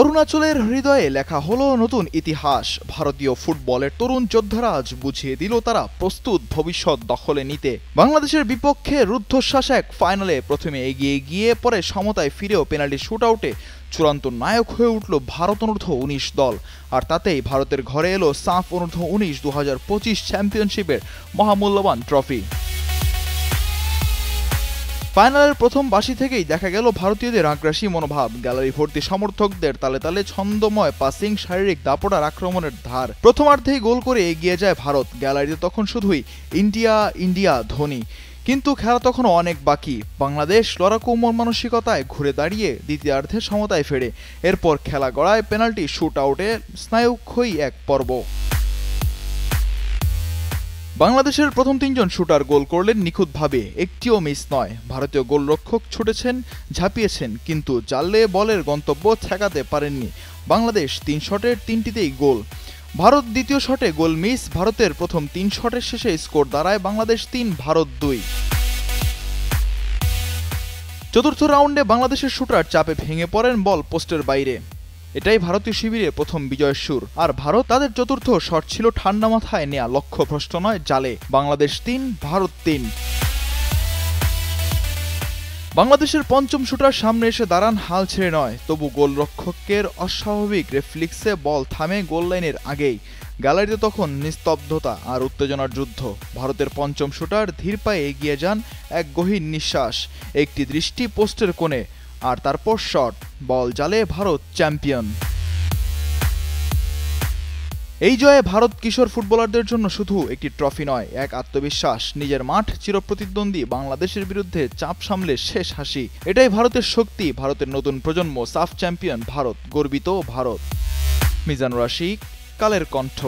অরুণাচলের হৃদয়ে লেখা হলো নতুন ইতিহাস। ভারতীয় ফুটবলের তরুণ যোদ্ধারা আজ বুঝিয়ে দিল তারা প্রস্তুত ভবিষ্যৎ দখলে নিতে। বাংলাদেশের বিপক্ষে রুদ্ধশ্বাস এক ফাইনালে প্রথমে এগিয়ে গিয়ে পরে সমতায় ফিরেও পেনাল্টি শুটআউটে চূড়ান্ত নায়ক হয়ে উঠল ভারত অনূর্ধ্ব ১৯ দল। আর তাতেই ভারতের ঘরে এলো সাফ অনূর্ধ্ব ১৯ ২০২৫ চ্যাম্পিয়নশিপের মহামূল্যবান ট্রফি। ফাইনালের প্রথম বাঁশি থেকেই দেখা গেল ভারতীয়দের আগ্রাসী মনোভাব, গ্যালারি ভর্তি সমর্থকদের তালে তালে ছন্দময় পাসিং, শারীরিক দাপট আর আক্রমণের ধার। প্রথমার্ধেই গোল করে এগিয়ে যায় ভারত। গ্যালারিতে তখন শুধুই ইন্ডিয়া ইন্ডিয়া ধ্বনি, কিন্তু খেলা তখনও অনেক বাকি। বাংলাদেশ লড়াকু মন মানসিকতায় ঘুরে দাঁড়িয়ে দ্বিতীয়ার্ধে সমতায় ফেরে। এরপর খেলা গড়ায় পেনাল্টি শুটআউটে স্নায়ুক্ষয়ী এক পর্ব। বাংলাদেশের প্রথম তিনজন শুটার গোল করলেন নিখুঁতভাবে, একটিও মিস নয়। ভারতীয় গোলরক্ষক ছুটেছেন, ঝাঁপিয়েছেন, কিন্তু জালে বলের গন্তব্য ঠেকাতে পারেননি। বাংলাদেশ ৩ শটের ৩টিতেই গোল। ভারত দ্বিতীয় শটে গোল মিস। ভারতের প্রথম ৩ শটের শেষে স্কোর দাঁড়ায় বাংলাদেশ ৩, ভারত ২। চতুর্থ রাউন্ডে বাংলাদেশের শুটার চাপে ভেঙে পড়েন বল পোস্টের বাইরে। এটাই ভারতীয় শিবিরে প্রথম বিজয়ের সুর। আর ভারত তাদের চতুর্থ শট ছিল ঠান্ডা মাথায় নেয়া, লক্ষ্যভ্রষ্ট নয়, জালে। বাংলাদেশ ৩, ভারত ৩। বাংলাদেশের পঞ্চম শুটার সামনে এসে দাঁড়ান হাল ছেড়ে নয়, তবু গোলরক্ষকের অস্বাভাবিক রেফ্লেক্সে বল থামে গোল লাইনের আগেই। গ্যালারিতে তখন নিস্তব্ধতা আর উত্তেজনার যুদ্ধ। ভারতের পঞ্চম শুটার ধীর পায়ে এগিয়ে যান, এক গহীন নিঃশ্বাস, একটি দৃষ্টি পোস্টের কোণে, আর তারপর শট। বল জালে, ভারত চ্যাম্পিয়ন। এই জয়ে ভারত কিশোর ফুটবলারদের জন্য শুধু একটি ট্রফি নয়, এক আত্মবিশ্বাস। নিজের মাঠ চিরপ্রতিদ্বন্দ্বী বাংলাদেশের বিরুদ্ধে চাপ সামলে শেষ হাসি। এটাই ভারতের শক্তি, ভারতের নতুন প্রজন্ম। সাফ চ্যাম্পিয়ন ভারত, গর্বিত ভারত। মিজানুর রাশিক, কালের কণ্ঠ।